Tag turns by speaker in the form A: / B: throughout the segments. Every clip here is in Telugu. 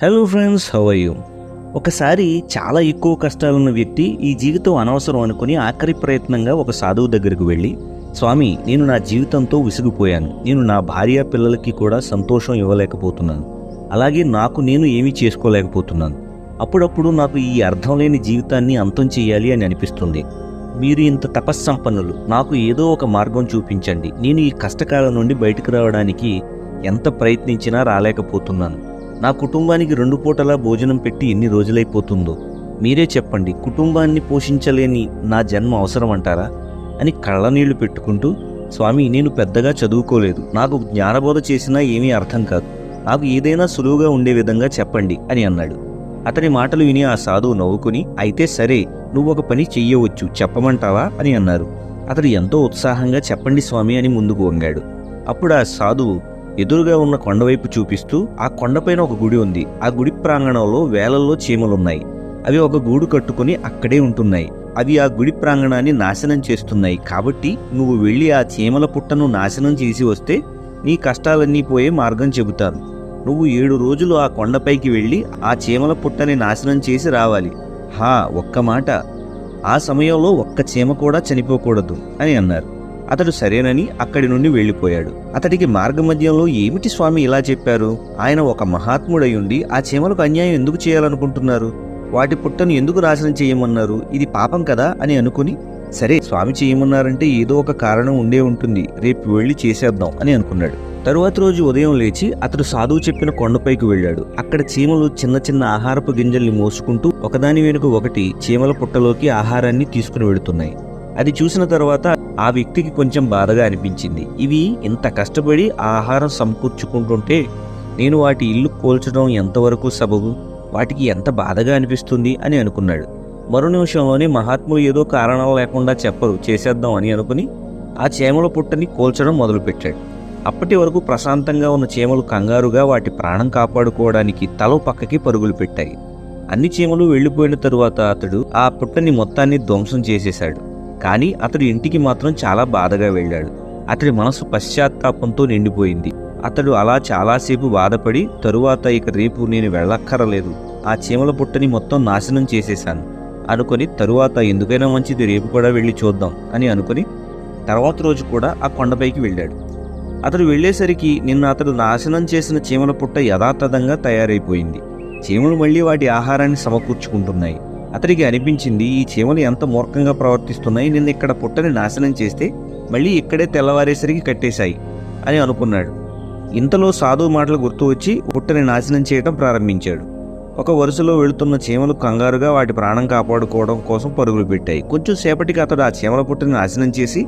A: Hello friends, how are you? ఒకసారి చాలా ఎక్కువ కష్టాలున్న వ్యక్తి ఈ జీవితం అనవసరం అనుకుని ఆఖరి ప్రయత్నంగా ఒక సాధువు దగ్గరకు వెళ్ళి, స్వామి, నేను నా జీవితంతో విసిగిపోయాను. నేను నా భార్య పిల్లలకి కూడా సంతోషం ఇవ్వలేకపోతున్నాను. అలాగే నాకు నేను ఏమీ చేసుకోలేకపోతున్నాను. అప్పుడప్పుడు నాకు ఈ అర్థం లేని జీవితాన్ని అంతం చేయాలి అని అనిపిస్తుంది. మీరు ఇంత తపస్సంపన్నులు, నాకు ఏదో ఒక మార్గం చూపించండి. నేను ఈ కష్టకాలం నుండి బయటకు రావడానికి ఎంత ప్రయత్నించినా రాలేకపోతున్నాను. నా కుటుంబానికి 2 పూటలా భోజనం పెట్టి ఎన్ని రోజులైపోతుందో మీరే చెప్పండి. కుటుంబాన్ని పోషించలేని నా జన్మ అవసరం అంటారా అని కళ్ళనీళ్లు పెట్టుకుంటూ, స్వామి, నేను పెద్దగా చదువుకోలేదు. నాకు జ్ఞానబోధ చేసినా ఏమీ అర్థం కాదు. నాకు ఏదైనా సులువుగా ఉండే విధంగా చెప్పండి అని అన్నాడు. అతని మాటలు విని ఆ సాధువు నవ్వుకుని, అయితే సరే, నువ్వు ఒక పని చెయ్యవచ్చు, చెప్పమంటావా అని అన్నారు. అతడు ఎంతో ఉత్సాహంగా చెప్పండి స్వామి అని ముందుకు వంగాడు. అప్పుడు ఆ సాధువు ఎదురుగా ఉన్న కొండవైపు చూపిస్తూ, ఆ కొండపైన ఒక గుడి ఉంది. ఆ గుడి ప్రాంగణంలో వేలల్లో చీమలున్నాయి. అవి ఒక గూడు కట్టుకుని అక్కడే ఉంటున్నాయి. అవి ఆ గుడి ప్రాంగణాన్ని నాశనం చేస్తున్నాయి. కాబట్టి నువ్వు వెళ్ళి ఆ చీమల పుట్టను నాశనం చేసి వస్తే నీ కష్టాలన్నీ పోయే మార్గం చెబుతాను. నువ్వు 7 రోజులు ఆ కొండపైకి వెళ్ళి ఆ చీమల పుట్టని నాశనం చేసి రావాలి. ఒక్క మాట, ఆ సమయంలో ఒక్క చీమ కూడా చనిపోకూడదు అని అన్నారు. అతడు సరేనని అక్కడి నుండి వెళ్ళిపోయాడు. అతడికి మార్గమధ్యంలో, ఏమిటి స్వామి ఇలా చెప్పారు? ఆయన ఒక మహాత్ముడయుండి ఆ చీమలకు అన్యాయం ఎందుకు చేయాలనుకుంటున్నారు? వాటి పుట్టను ఎందుకు నాశనం చేయమన్నారు? ఇది పాపం కదా అని అనుకుని, సరే, స్వామి చేయమన్నారంటే ఏదో ఒక కారణం ఉండే ఉంటుంది, రేపు వెళ్ళి చేసేద్దాం అని అనుకున్నాడు. తరువాత రోజు ఉదయం లేచి అతడు సాధువు చెప్పిన కొండపైకి వెళ్ళాడు. అక్కడ చీమలు చిన్న చిన్న ఆహారపు గింజల్ని మోసుకుంటూ ఒకదాని వెనుక ఒకటి చీమల పుట్టలోకి ఆహారాన్ని తీసుకుని వెళుతున్నాయి. అది చూసిన తర్వాత ఆ వ్యక్తికి కొంచెం బాధగా అనిపించింది. ఇవి ఇంత కష్టపడి ఆహారం సమకూర్చుకుంటుంటే నేను వాటి ఇల్లు కోల్చడం ఎంతవరకు సబబు? వాటికి ఎంత బాధగా అనిపిస్తుంది అని అనుకున్నాడు. మరో నిమిషంలోనే మహాత్ములు ఏదో కారణం లేకుండా చెప్పరు, చేసేద్దాం అని అనుకుని ఆ చీమల పుట్టని కోల్చడం మొదలుపెట్టాడు. అప్పటి వరకు ప్రశాంతంగా ఉన్న చీమలు కంగారుగా వాటి ప్రాణం కాపాడుకోవడానికి తల పక్కకి పరుగులు పెట్టాయి. అన్ని చీమలు వెళ్లిపోయిన తరువాత అతడు ఆ పుట్టని మొత్తాన్ని ధ్వంసం చేసేశాడు. కానీ అతడు ఇంటికి మాత్రం చాలా బాధగా వెళ్ళాడు. అతడి మనసు పశ్చాత్తాపంతో నిండిపోయింది. అతడు అలా చాలాసేపు బాధపడి, తరువాత ఇక రేపు నేను వెళ్ళక్కరలేదు, ఆ చీమల పుట్టని మొత్తం నాశనం చేసేశాను అనుకుని, తరువాత ఎందుకైనా మంచిది, రేపు కూడా వెళ్ళి చూద్దాం అని అనుకుని తర్వాత రోజు కూడా ఆ కొండపైకి వెళ్ళాడు. అతడు వెళ్లేసరికి నిన్న అతడు నాశనం చేసిన చీమల పుట్ట యథాతథంగా తయారైపోయింది. చీమలు మళ్లీ వాటి ఆహారాన్ని సమకూర్చుకుంటున్నాయి. అతడికి అనిపించింది, ఈ చీమలు ఎంత మూర్ఖంగా ప్రవర్తిస్తున్నాయి. నిన్న ఇక్కడ పుట్టని నాశనం చేస్తే మళ్ళీ ఇక్కడే తెల్లవారేసరికి కట్టేశాయి అని అనుకున్నాడు. ఇంతలో సాధువు మాటలు గుర్తు వచ్చి పుట్టని నాశనం చేయడం ప్రారంభించాడు. ఒక వరుసలో వెళుతున్న చీమలు కంగారుగా వాటి ప్రాణం కాపాడుకోవడం కోసం పరుగులు పెట్టాయి. కొంచెం సేపటికి అతడు ఆ చీమల పుట్టని నాశనం చేసి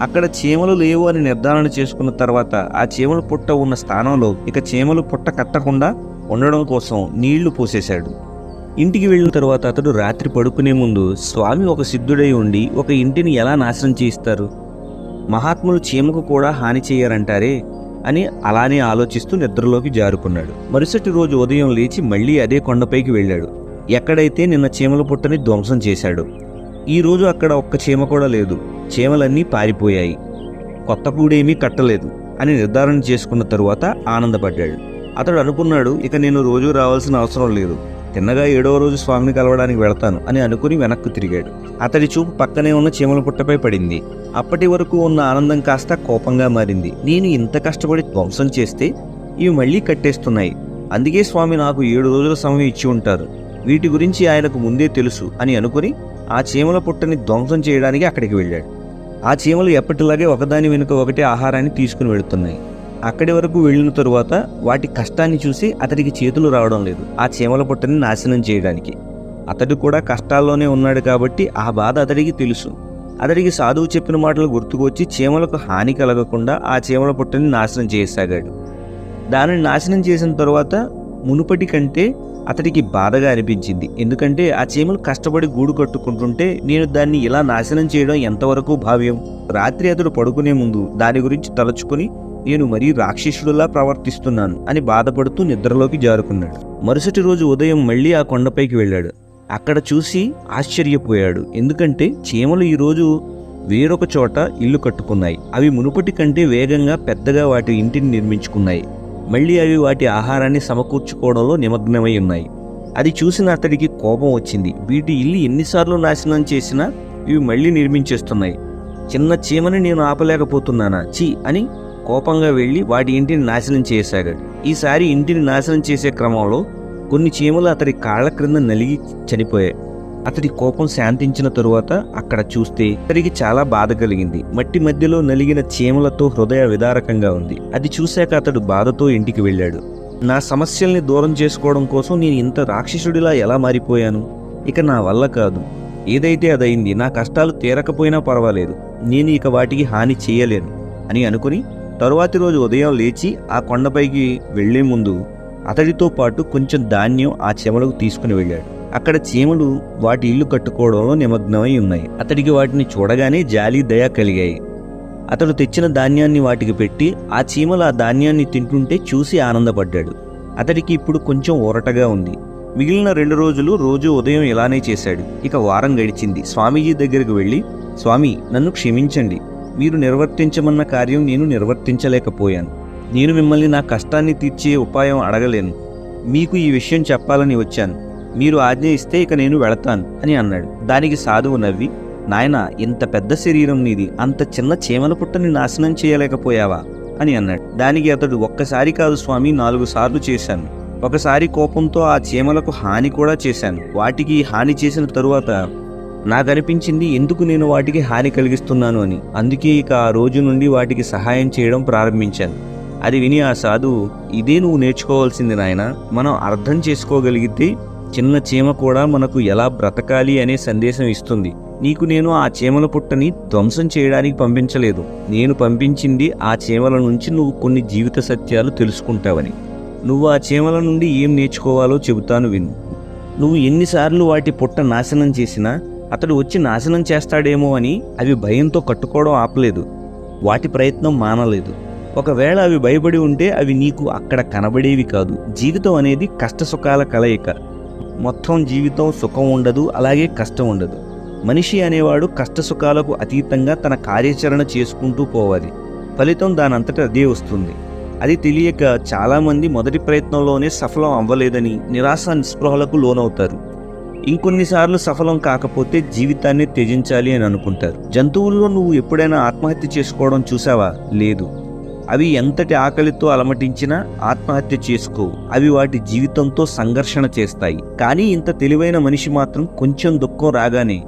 A: అక్కడ చీమలు లేవు అని నిర్ధారణ చేసుకున్న తర్వాత ఆ చీమల పుట్ట ఉన్న స్థానంలో ఇక చీమలు పుట్ట కట్టకుండా ఉండడం కోసం నీళ్లు పోసేశాడు. ఇంటికి వెళ్ళిన తర్వాత అతడు రాత్రి పడుకునే ముందు, స్వామి ఒక సిద్ధుడై ఉండి ఒక ఇంటిని ఎలా నాశనం చేయిస్తారు? మహాత్ములు చీమకు కూడా హాని చేయరంటారే అని అలానే ఆలోచిస్తూ నిద్రలోకి జారుకున్నాడు. మరుసటి రోజు ఉదయం లేచి మళ్లీ అదే కొండపైకి వెళ్ళాడు, ఎక్కడైతే నిన్న చీమల పుట్టని ధ్వంసం చేశాడు. ఈ రోజు అక్కడ ఒక్క చీమ కూడా లేదు. చీమలన్నీ పారిపోయాయి. కొత్త గూడేమీ కట్టలేదు అని నిర్ధారణ చేసుకున్న తరువాత ఆనందపడ్డాడు. అతడు అనుకున్నాడు, ఇక నేను రోజు రావాల్సిన అవసరం లేదు, తిన్నగా 7వ రోజు స్వామిని కలవడానికి వెళతాను అని అనుకుని వెనక్కు తిరిగాడు. అతడి చూపు పక్కనే ఉన్న చీమల పుట్టపై పడింది. అప్పటి వరకు ఉన్న ఆనందం కాస్త కోపంగా మారింది. నేను ఇంత కష్టపడి ధ్వంసం చేస్తే ఇవి మళ్లీ కట్టేస్తున్నాయి. అందుకే స్వామి నాకు 7 రోజుల సమయం ఇచ్చి ఉంటారు. వీటి గురించి ఆయనకు ముందే తెలుసు అని అనుకుని ఆ చీమల పుట్టని ధ్వంసం చేయడానికి అక్కడికి వెళ్ళాడు. ఆ చీమలు ఎప్పటిలాగే ఒకదాని వెనుక ఒకటి ఆహారాన్ని తీసుకుని వెళుతున్నాయి. అక్కడి వరకు వెళ్ళిన తరువాత వాటి కష్టాన్ని చూసి అతడికి చేతులు రావడం లేదు ఆ చీమల పుట్టని నాశనం చేయడానికి. అతడు కూడా కష్టాల్లోనే ఉన్నాడు కాబట్టి ఆ బాధ అతడికి తెలుసు. అతడికి సాధువు చెప్పిన మాటలు గుర్తుకొచ్చి చీమలకు హాని కలగకుండా ఆ చీమల పుట్టని నాశనం చేయసాగాడు. దానిని నాశనం చేసిన తరువాత మునుపటి కంటే అతడికి బాధగా అనిపించింది. ఎందుకంటే ఆ చీమలు కష్టపడి గూడు కట్టుకుంటుంటే నేను దాన్ని ఇలా నాశనం చేయడం ఎంతవరకు భావ్యం? రాత్రి అతడు పడుకునే ముందు దాని గురించి తలుచుకుని, నేను మరీ రాక్షసుడిలా ప్రవర్తిస్తున్నాను అని బాధపడుతూ నిద్రలోకి జారుకున్నాడు. మరుసటి రోజు ఉదయం మళ్లీ ఆ కొండపైకి వెళ్ళాడు. అక్కడ చూసి ఆశ్చర్యపోయాడు. ఎందుకంటే చీమలు ఈరోజు వేరొక చోట ఇల్లు కట్టుకున్నాయి. అవి మునుపటి కంటే వేగంగా పెద్దగా వాటి ఇంటిని నిర్మించుకున్నాయి. మళ్ళీ అవి వాటి ఆహారాన్ని సమకూర్చుకోవడంలో నిమగ్నమై ఉన్నాయి. అది చూసిన అతడికి కోపం వచ్చింది. వీటి ఇల్లు ఎన్నిసార్లు నాశనం చేసినా ఇవి మళ్ళీ నిర్మించేస్తున్నాయి. చిన్న చీమని నేను ఆపలేకపోతున్నానా ఛీ అని కోపంగా వెళ్ళి వాటి ఇంటిని నాశనం చేయసాగాడు. ఈసారి ఇంటిని నాశనం చేసే క్రమంలో కొన్ని చీమలు అతడి కాళ్ల క్రింద నలిగి చనిపోయాయి. అతడి కోపం శాంతించిన తరువాత అక్కడ చూస్తే అతడికి చాలా బాధ కలిగింది. మట్టి మధ్యలో నలిగిన చీమలతో హృదయ విదారకంగా ఉంది. అది చూశాక అతడు బాధతో ఇంటికి వెళ్ళాడు. నా సమస్యల్ని దూరం చేసుకోవడం కోసం నేను ఇంత రాక్షసుడిలా ఎలా మారిపోయాను? ఇక నా వల్ల కాదు. ఏదైతే అదైంది. నా కష్టాలు తీరకపోయినా పర్వాలేదు. నేను ఇక వాటికి హాని చేయలేను అని అనుకుని తరువాతి రోజు ఉదయం లేచి ఆ కొండపైకి వెళ్లే ముందు అతడితో పాటు కొంచెం ధాన్యం ఆ చీమలకు తీసుకుని వెళ్ళాడు. అక్కడ చీమలు వాటి ఇల్లు కట్టుకోవడంలో నిమగ్నమై ఉన్నాయి. అతడికి వాటిని చూడగానే జాలి దయ కలిగాయి. అతడు తెచ్చిన ధాన్యాన్ని వాటికి పెట్టి ఆ చీమలు ఆ ధాన్యాన్ని తింటుంటే చూసి ఆనందపడ్డాడు. అతడికి ఇప్పుడు కొంచెం ఊరటగా ఉంది. మిగిలిన 2 రోజులు రోజు ఉదయం ఇలానే చేశాడు. ఇక వారం గడిచింది. స్వామీజీ దగ్గరికి వెళ్ళి, స్వామి, నన్ను క్షమించండి. మీరు నిర్వర్తించమన్న కార్యం నేను నిర్వర్తించలేకపోయాను. నేను మిమ్మల్ని నా కష్టాన్ని తీర్చే ఉపాయం అడగలేను. మీకు ఈ విషయం చెప్పాలని వచ్చాను. మీరు ఆజ్ఞ ఇస్తే ఇక నేను వెళతాను అని అన్నాడు. దానికి సాధువు నవ్వి, నాయనా, ఇంత పెద్ద శరీరం నీది, అంత చిన్న చీమల పుట్టని నాశనం చేయలేకపోయావా అని అన్నాడు. దానికి అతడు, ఒక్కసారి కాదు స్వామి, 4 సార్లు చేశాను. ఒకసారి కోపంతో ఆ చీమలకు హాని కూడా చేశాను. వాటికి హాని చేసిన తరువాత నాకు అనిపించింది ఎందుకు నేను వాటికి హాని కలిగిస్తున్నాను అని. అందుకే ఇక ఆ రోజు నుండి వాటికి సహాయం చేయడం ప్రారంభించాను. అది విని ఆ సాధువు, ఇదే నువ్వు నేర్చుకోవాల్సింది నాయనా. మనం అర్థం చేసుకోగలిగితే చిన్న చీమ కూడా మనకు ఎలా బ్రతకాలి అనే సందేశం ఇస్తుంది. నీకు నేను ఆ చీమల పుట్టని ధ్వంసం చేయడానికి పంపించలేదు. నేను పంపించింది ఆ చీమల నుంచి నువ్వు కొన్ని జీవిత సత్యాలు తెలుసుకుంటావని. నువ్వు ఆ చీమల నుండి ఏం నేర్చుకోవాలో చెబుతాను విను. నువ్వు ఎన్నిసార్లు వాటి పుట్ట నాశనం చేసినా అతడు వచ్చి నాశనం చేస్తాడేమో అని అవి భయంతో కట్టుకోవడం ఆపలేదు. వాటి ప్రయత్నం మానలేదు. ఒకవేళ అవి భయపడి ఉంటే అవి నీకు అక్కడ కనబడేవి కాదు. జీవితం అనేది కష్టసుఖాల కలయిక. మొత్తం జీవితం సుఖం ఉండదు, అలాగే కష్టం ఉండదు. మనిషి అనేవాడు కష్టసుఖాలకు అతీతంగా తన కార్యాచరణ చేసుకుంటూ పోవాలి. ఫలితం దానంతట అదే వస్తుంది. అది తెలియక చాలామంది మొదటి ప్రయత్నంలోనే సఫలం అవ్వలేదని నిరాశ నిస్పృహలకు లోనవుతారు. ఇంకొన్నిసార్లు సఫలం కాకపోతే జీవితాన్ని త్యజించాలి అని అనుకుంటారు. జంతువుల్లో నువ్వు ఎప్పుడైనా ఆత్మహత్య చేసుకోవడం చూసావా? లేదు. అవి ఎంతటి ఆకలితో అలమటించినా ఆత్మహత్య చేసుకోవు. అవి వాటి జీవితంతో సంఘర్షణ చేస్తాయి. కానీ ఇంత తెలివైన మనిషి మాత్రం కొంచెం దుఃఖం రాగానే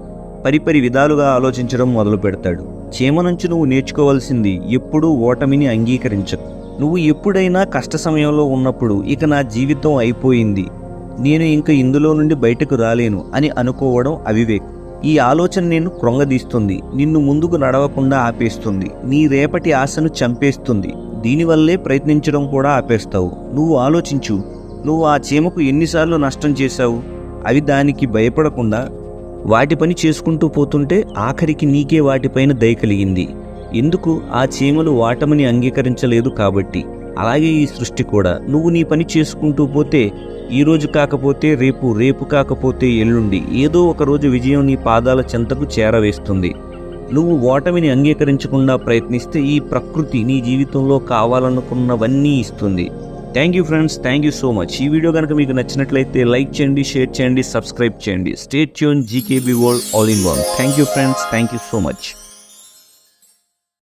A: పరిపరి విధాలుగా ఆలోచించడం మొదలు పెడతాడు. చీమ నుంచి నువ్వు నేర్చుకోవాల్సింది ఎప్పుడూ ఓటమిని అంగీకరించకు. నువ్వు ఎప్పుడైనా కష్ట సమయంలో ఉన్నప్పుడు ఇక నా జీవితం అయిపోయింది, నేను ఇంక ఇందులో నుండి బయటకు రాలేను అని అనుకోవడం అవివేకం. ఈ ఆలోచన నిన్ను కృంగదీస్తుంది, నిన్ను ముందుకు నడవకుండా ఆపేస్తుంది, నీ రేపటి ఆశను చంపేస్తుంది. దీనివల్లే ప్రయత్నించడం కూడా ఆపేస్తావు. నువ్వు ఆలోచించు, నువ్వు ఆ చీమకు ఎన్నిసార్లు నష్టం చేశావు? అవి దానికి భయపడకుండా వాటి పని చేసుకుంటూ పోతుంటే ఆఖరికి నీకే వాటిపైన దయ కలిగింది. ఎందుకు? ఆ చీమలు వాటమని అంగీకరించలేదు కాబట్టి. అలాగే ఈ సృష్టి కూడా. నువ్వు నీ పని చేసుకుంటూ పోతే ఈరోజు కాకపోతే రేపు, రేపు కాకపోతే ఎల్లుండి ఏదో ఒకరోజు విజయం నీ పాదాల చెంతకు చేరవేస్తుంది. నువ్వు ఓటమిని అంగీకరించకుండా ప్రయత్నిస్తే ఈ ప్రకృతి నీ జీవితంలో కావాలనుకున్నవన్నీ ఇస్తుంది. Thank you friends, thank you so much. ఈ వీడియో కనుక మీకు నచ్చినట్లయితే లైక్ చేయండి, షేర్ చేయండి, సబ్స్క్రైబ్ చేయండి. Stay tune జీకేబీ world all in one. Thank you friends, thank you so much.